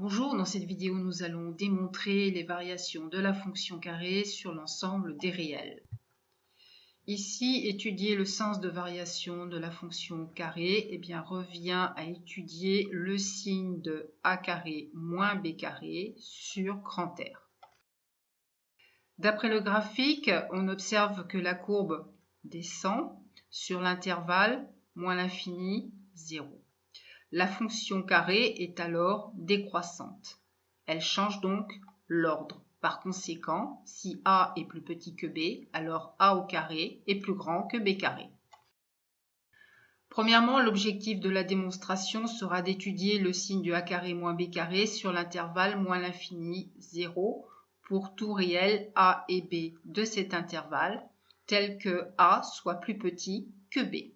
Bonjour, dans cette vidéo nous allons démontrer les variations de la fonction carré sur l'ensemble des réels. Ici, étudier le sens de variation de la fonction carré revient à étudier le signe de a carré moins b carré sur grand R. D'après le graphique, on observe que la courbe descend sur l'intervalle moins l'infini 0. La fonction carré est alors décroissante. Elle change donc l'ordre. Par conséquent, si a est plus petit que b, alors a au carré est plus grand que b carré. Premièrement, l'objectif de la démonstration sera d'étudier le signe de a carré moins b carré sur l'intervalle moins l'infini 0 pour tout réel a et b de cet intervalle, tel que a soit plus petit que b.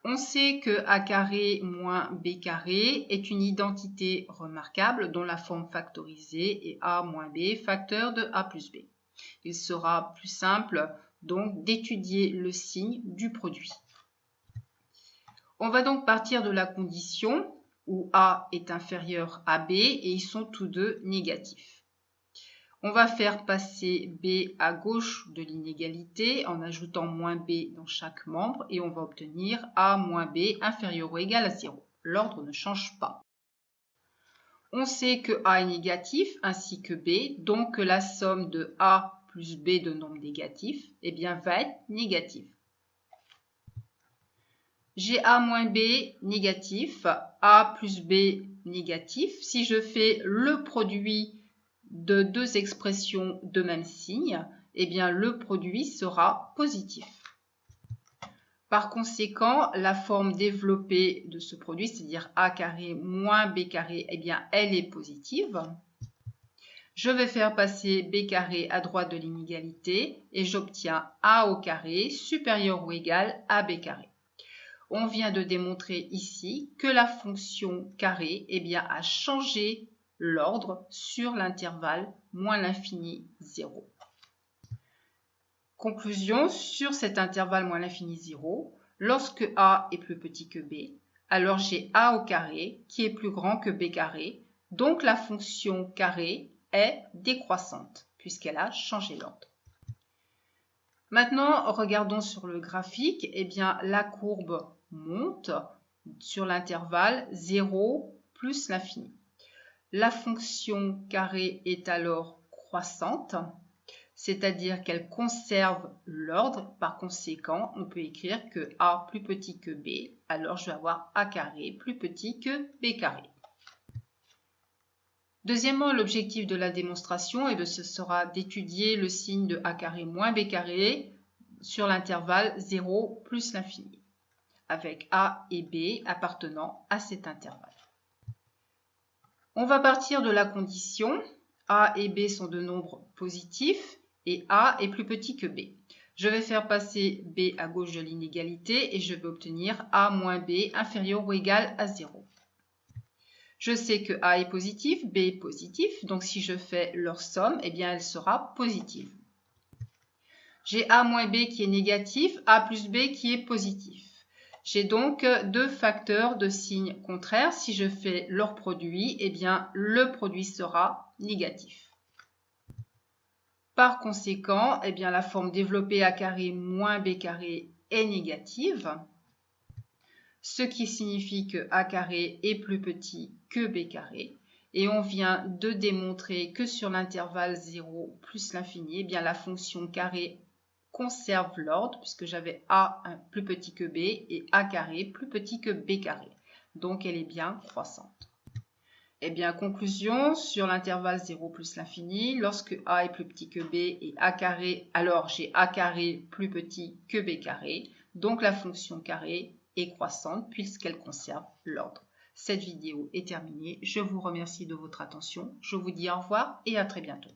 On sait que a carré moins b carré est une identité remarquable dont la forme factorisée est a moins b facteur de a plus b. Il sera plus simple donc d'étudier le signe du produit. On va donc partir de la condition où a est inférieur à b et ils sont tous deux négatifs. On va faire passer b à gauche de l'inégalité en ajoutant moins b dans chaque membre et on va obtenir a moins b inférieur ou égal à 0. L'ordre ne change pas. On sait que a est négatif ainsi que b, donc la somme de a plus b de nombres négatifs va être négative. J'ai a moins b négatif, a plus b négatif. Si je fais le produit de deux expressions de même signe, le produit sera positif. Par conséquent, la forme développée de ce produit, c'est-à-dire a carré moins b carré, elle est positive. Je vais faire passer b carré à droite de l'inégalité et j'obtiens a au carré supérieur ou égal à b carré. On vient de démontrer ici que la fonction carré a changé l'ordre sur l'intervalle moins l'infini 0. Conclusion, sur cet intervalle moins l'infini 0, lorsque a est plus petit que b, alors j'ai a au carré qui est plus grand que b carré, donc la fonction carré est décroissante puisqu'elle a changé l'ordre. Maintenant, regardons sur le graphique, la courbe monte sur l'intervalle 0 plus l'infini. La fonction carré est alors croissante, c'est-à-dire qu'elle conserve l'ordre. Par conséquent, on peut écrire que a plus petit que b, alors je vais avoir a carré plus petit que b carré. Deuxièmement, l'objectif de la démonstration ce sera d'étudier le signe de a carré moins b carré sur l'intervalle 0 plus l'infini, avec a et b appartenant à cet intervalle. On va partir de la condition a et b sont de nombres positifs et a est plus petit que b. Je vais faire passer b à gauche de l'inégalité et je vais obtenir a moins b inférieur ou égal à 0. Je sais que a est positif, b est positif, donc si je fais leur somme, elle sera positive. J'ai a moins b qui est négatif, a plus b qui est positif. J'ai donc deux facteurs de signes contraires. Si je fais leur produit, le produit sera négatif. Par conséquent, la forme développée a carré moins b carré est négative, ce qui signifie que a carré est plus petit que b carré. Et on vient de démontrer que sur l'intervalle 0 plus l'infini, la fonction carré conserve l'ordre puisque j'avais a plus petit que b et a carré plus petit que b carré. Donc elle est bien croissante. Conclusion, sur l'intervalle 0 plus l'infini, lorsque a est plus petit que b et a carré, alors j'ai a carré plus petit que b carré. Donc la fonction carré est croissante puisqu'elle conserve l'ordre. Cette vidéo est terminée. Je vous remercie de votre attention. Je vous dis au revoir et à très bientôt.